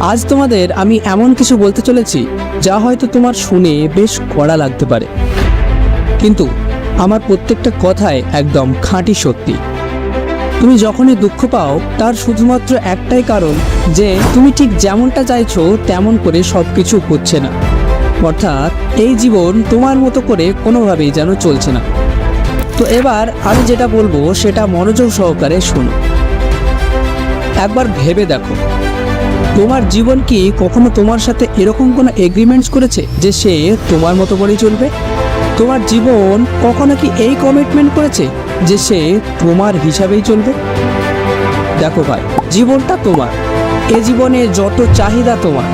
আজ তোমাদের আমি এমন কিছু বলতে চলেছি যা হয়তো তোমার শুনে বেশ কড়া লাগতে পারে, কিন্তু আমার প্রত্যেকটা কথাই একদম খাঁটি সত্যি। তুমি যখনই দুঃখ পাও তার শুধুমাত্র একটাই কারণ যে তুমি ঠিক যেমনটা চাইছো তেমন করে সবকিছু হচ্ছে না। অর্থাৎ এই জীবন তোমার মতো করে কোনোভাবেই যেন চলছে না। তো এবার আমি যেটা বলবো সেটা মনোযোগ সহকারে শোনো। একবার ভেবে দেখো, তোমার জীবন কি কখনো তোমার সাথে এরকম কোনো এগ্রিমেন্টস করেছে যে সে তোমার মতো করেই চলবে? তোমার জীবন কখনো কি এই কমিটমেন্ট করেছে যে সে তোমার হিসাবেই চলবে? দেখো ভাই, জীবনটা তোমার। এ জীবনে যত চাহিদা তোমার,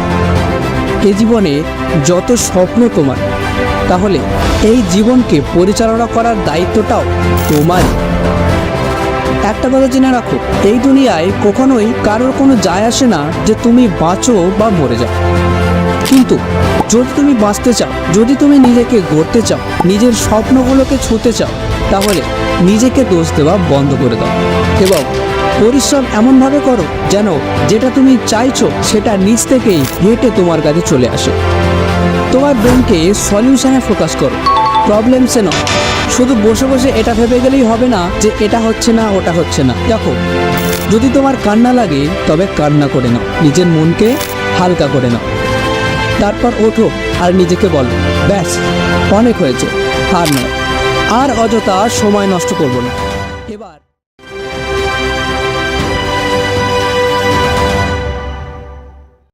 এ জীবনে যত স্বপ্ন তোমার, তাহলে এই জীবনকে পরিচালনা করার দায়িত্বটাও তোমারই। একটা কথা জেনে রাখো, এই দুনিয়ায় কখনোই কারোর কোনো যায় আসে না যে তুমি বাঁচো বা মরে যাও। কিন্তু যদি তুমি বাঁচতে চাও, যদি তুমি নিজেকে গড়তে চাও, নিজের স্বপ্নগুলোকে ছুঁতে চাও, তাহলে নিজেকে দোষ দেওয়া বন্ধ করে দাও এবং পরিশ্রম এমনভাবে করো যেন যেটা তুমি চাইছো সেটা নিজ থেকেই হেঁটে তোমার কাছে চলে আসে। তোমার ব্রেনকে সলিউশনে ফোকাস করো, প্রবলেমসে নয়। শুধু বসে বসে এটা ভেবে গেলেই হবে না যে এটা হচ্ছে না ওটা হচ্ছে না। দেখো, যদি তোমার কান্না লাগে তবে কান্না করে নাও, নিজের মনকে হালকা করে নাও। তারপর ওঠো আর নিজেকে বলো, ব্যাস অনেক হয়েছে, আর নয়, আর অযথা সময় নষ্ট করবো না। এবার